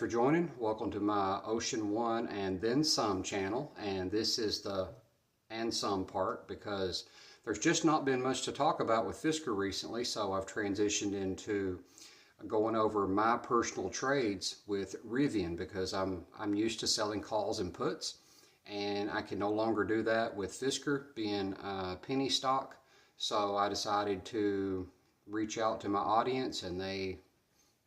for joining. Welcome to my Ocean One and Then Some channel, and this is the and some part because there's just not been much to talk about with Fisker recently, so I've transitioned into going over my personal trades with Rivian because I'm used to selling calls and puts, and I can no longer do that with Fisker being penny stock. So I decided to reach out to my audience, and they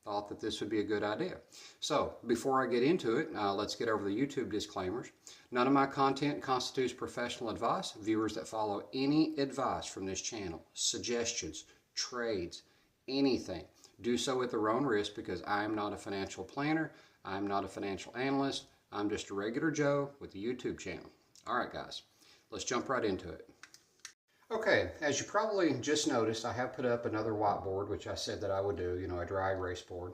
thought that this would be a good idea. So before I get into it, let's get over the YouTube disclaimers. None of my content constitutes professional advice. Viewers that follow any advice from this channel, suggestions, trades, anything, do so at their own risk because I am not a financial planner. I'm not a financial analyst. I'm just a regular Joe with a YouTube channel. All right, guys, let's jump right into it. Okay, as you probably just noticed, I have put up another whiteboard, which I said that I would do, a dry erase board.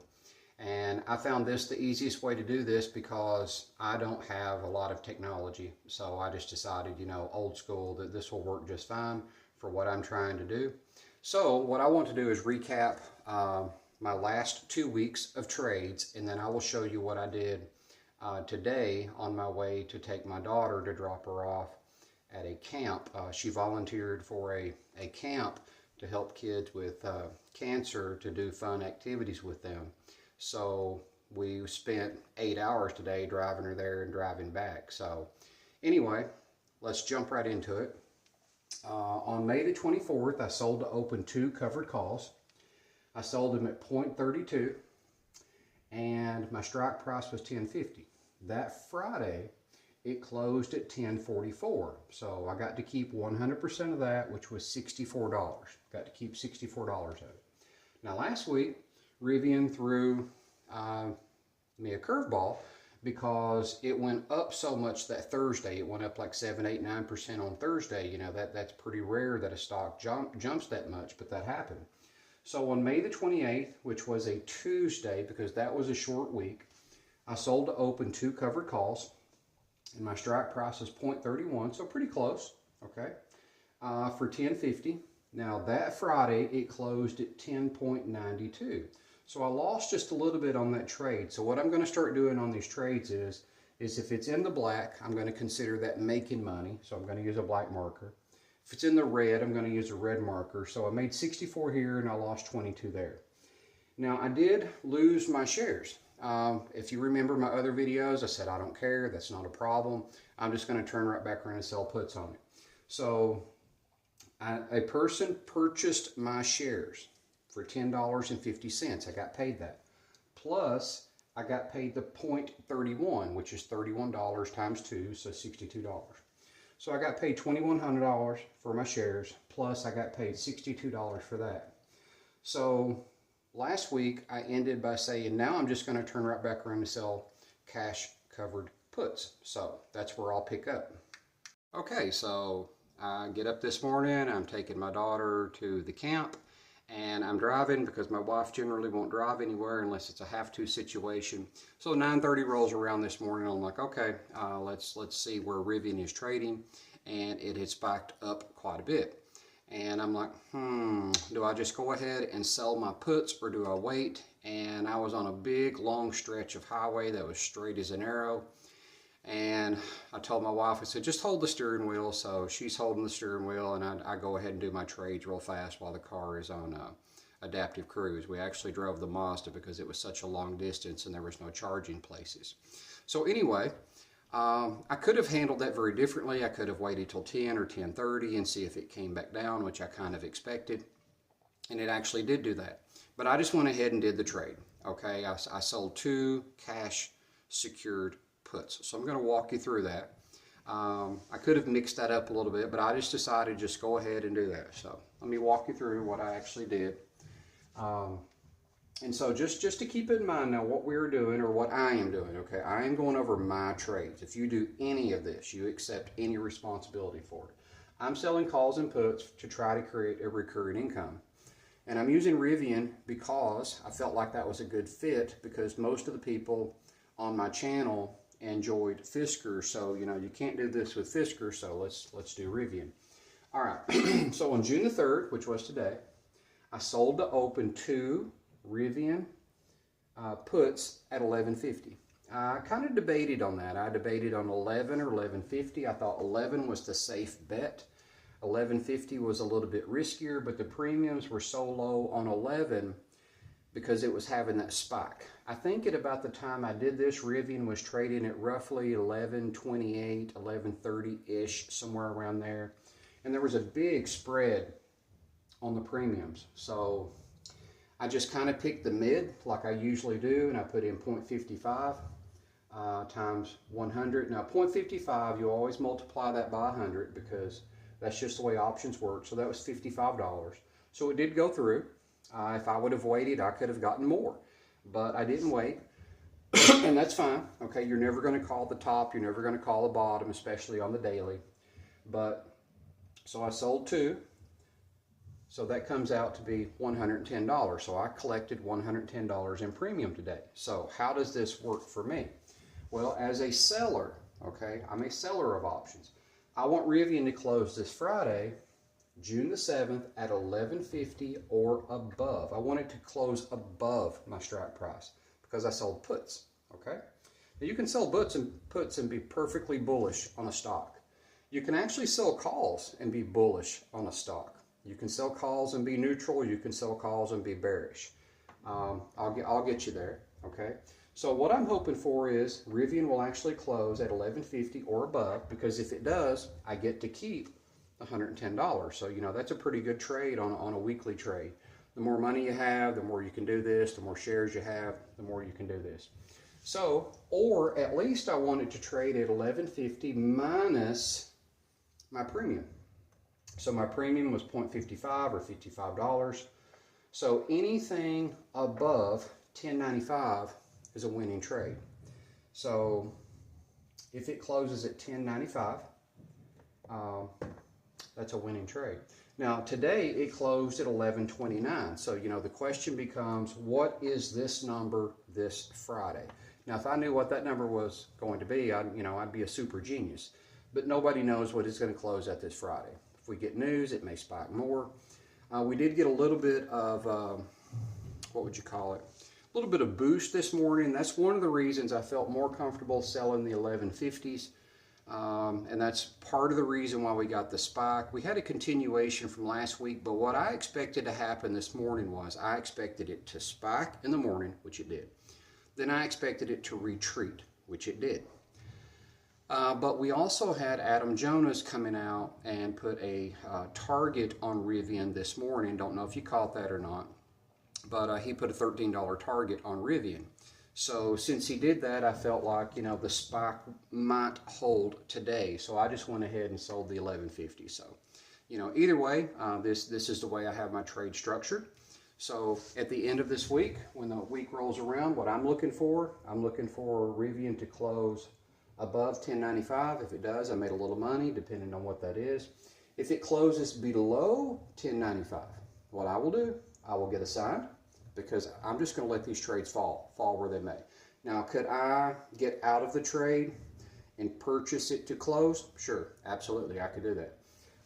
And I found this the easiest way to do this because I don't have a lot of technology. So I just decided, old school, that this will work just fine for what I'm trying to do. So what I want to do is recap my last 2 weeks of trades, and then I will show you what I did today on my way to take my daughter to drop her off at a camp. She volunteered for a camp to help kids with cancer to do fun activities with them. So we spent 8 hours today driving her there and driving back. So anyway, let's jump right into it. On May the 24th, I sold to open 2 covered calls. I sold them at 0.32 and my strike price was $10.50. That Friday, it closed at $10.44. So I got to keep 100% of that, which was $64. Got to keep $64 of it. Now last week, Rivian threw me a curveball because it went up so much that Thursday. It went up like 7, 8, 9% on Thursday. That's pretty rare that a stock jumps that much, but that happened. So on May the 28th, which was a Tuesday, because that was a short week, I sold to open 2 covered calls. And my strike price is 0.31, so pretty close, okay, for $10.50. Now that Friday, it closed at 10.92. So I lost just a little bit on that trade. So what I'm going to start doing on these trades is if it's in the black, I'm going to consider that making money. So I'm going to use a black marker. If it's in the red, I'm going to use a red marker. So I made 64 here and I lost 22 there. Now I did lose my shares. If you remember my other videos, I said I don't care, that's not a problem. I'm just going to turn right back around and sell puts on it. So a person purchased my shares for $10.50. I got paid that. Plus, I got paid the 0.31, which is $31 times 2, so $62. So I got paid $2,100 for my shares, plus I got paid $62 for that. So last week, I ended by saying, now I'm just going to turn right back around and sell cash covered puts. So that's where I'll pick up. Okay, so I get up this morning, I'm taking my daughter to the camp, and I'm driving because my wife generally won't drive anywhere unless it's a have-to situation. So 9:30 rolls around this morning, I'm like, okay, let's see where Rivian is trading, and it had spiked up quite a bit. And I'm like, do I just go ahead and sell my puts or do I wait? And I was on a big, long stretch of highway that was straight as an arrow. And I told my wife, I said, just hold the steering wheel. So she's holding the steering wheel, and I go ahead and do my trades real fast while the car is on adaptive cruise. We actually drove the Mazda because it was such a long distance and there was no charging places. So anyway, I could have handled that very differently. I could have waited till 10 or 10:30 and see if it came back down, which I kind of expected. And it actually did do that. But I just went ahead and did the trade. Okay, I sold 2 cash secured puts. So I'm going to walk you through that. I could have mixed that up a little bit, but I just decided just go ahead and do that. So let me walk you through what I actually did. And so just to keep in mind now what we're doing, or what I am doing, okay, I am going over my trades. If you do any of this, you accept any responsibility for it. I'm selling calls and puts to try to create a recurring income. And I'm using Rivian because I felt like that was a good fit, because most of the people on my channel enjoyed Fisker. So, you can't do this with Fisker, so let's do Rivian. All right, so on June the 3rd, which was today, I sold to open 2 Rivian puts at 11.50. I kind of debated on that. I debated on 11 or 11.50. I thought 11 was the safe bet. 11.50 was a little bit riskier, but the premiums were so low on 11 because it was having that spike. I think at about the time I did this, Rivian was trading at roughly 11.28, 11.30-ish, somewhere around there. And there was a big spread on the premiums. So I just kind of picked the mid like I usually do, and I put in 0.55 times 100. Now 0.55, you always multiply that by 100 because that's just the way options work. So that was $55. So it did go through. If I would have waited, I could have gotten more, but I didn't wait. And that's fine. Okay, you're never going to call the top, you're never going to call the bottom, especially on the daily. But so I sold 2. So that comes out to be $110. So I collected $110 in premium today. So how does this work for me? Well, as a seller, okay, I'm a seller of options. I want Rivian to close this Friday, June the 7th at 11.50 or above. I want it to close above my strike price because I sold puts, okay? Now you can sell puts and be perfectly bullish on a stock. You can actually sell calls and be bullish on a stock. You can sell calls and be neutral. You can sell calls and be bearish. I'll get you there, okay? So what I'm hoping for is Rivian will actually close at 11.50 or above, because if it does, I get to keep $110. So, you know, that's a pretty good trade on a weekly trade. The more money you have, the more you can do this. The more shares you have, the more you can do this. So, or at least I want it to trade at 11.50 minus my premium. So my premium was 0.55 or $55. So anything above 10.95 is a winning trade. So if it closes at 10.95, that's a winning trade. Now today it closed at 11.29. So, you know, the question becomes, what is this number this Friday? Now, if I knew what that number was going to be, I'd be a super genius. But nobody knows what it's going to close at this Friday. If we get news, it may spike more. We did get a little bit of, what would you call it? A little bit of boost this morning. That's one of the reasons I felt more comfortable selling the 11.50s. And that's part of the reason why we got the spike. We had a continuation from last week, but what I expected to happen this morning was I expected it to spike in the morning, which it did. Then I expected it to retreat, which it did. But we also had Adam Jonas coming out and put a target on Rivian this morning. Don't know if you caught that or not, but he put a $13 target on Rivian. So since he did that, I felt like, the spike might hold today. So I just went ahead and sold the 11.50. So, either way, this is the way I have my trade structured. So at the end of this week, when the week rolls around, what I'm looking for Rivian to close above 10.95. If it does, I made a little money, depending on what that is. If it closes below 10.95, what I will do, I will get a sign, because I'm just going to let these trades fall where they may. Now, could I get out of the trade and purchase it to close? Sure, absolutely, I could do that.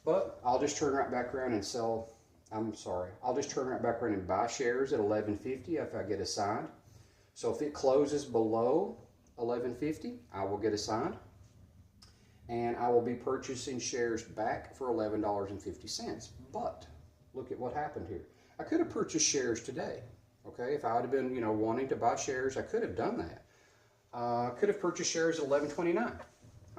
But I'll just turn right back around and I'll just turn right back around and buy shares at 11.50 if I get assigned. So if it closes below 11.50, I will get assigned, and I will be purchasing shares back for $11.50. But look at what happened here. I could have purchased shares today. Okay, if I would have been, wanting to buy shares, I could have done that. I could have purchased shares at 11.29.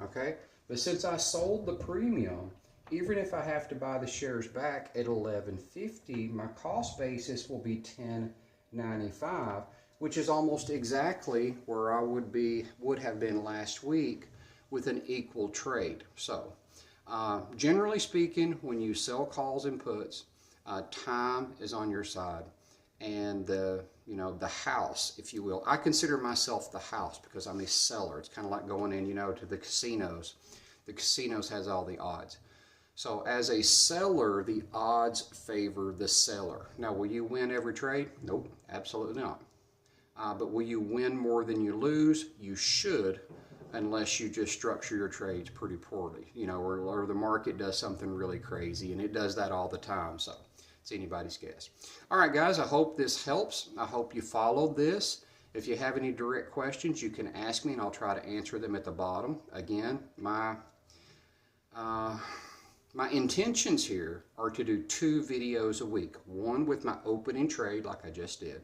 Okay, but since I sold the premium, even if I have to buy the shares back at 11.50, my cost basis will be 10.95, which is almost exactly where I would have been last week with an equal trade. So, generally speaking, when you sell calls and puts, time is on your side, and the house, if you will. I consider myself the house because I'm a seller. It's kind of like going in, to the casinos. The casinos has all the odds. So as a seller, the odds favor the seller. Now, will you win every trade? Nope, absolutely not. But will you win more than you lose? You should, unless you just structure your trades pretty poorly, or the market does something really crazy, and it does that all the time. So it's anybody's guess. All right, guys, I hope this helps. I hope you followed this. If you have any direct questions, you can ask me and I'll try to answer them at the bottom. Again, my intentions here are to do 2 videos a week. One with my opening trade like I just did.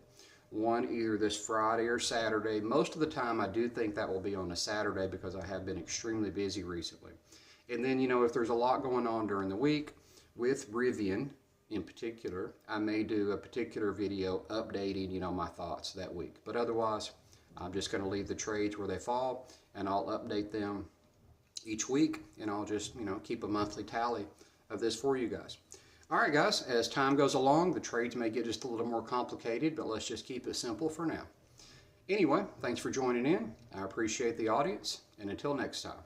One either this Friday or Saturday. Most of the time I do think that will be on a Saturday because I have been extremely busy recently. And then, you know, if there's a lot going on during the week with Rivian in particular, I may do a particular video updating, you know, my thoughts that week. But otherwise, I'm just going to leave the trades where they fall and I'll update them each week, and I'll just, you know, keep a monthly tally of this for you guys. All right, guys, as time goes along, the trades may get just a little more complicated, but let's just keep it simple for now. Anyway, thanks for joining in. I appreciate the audience, and until next time.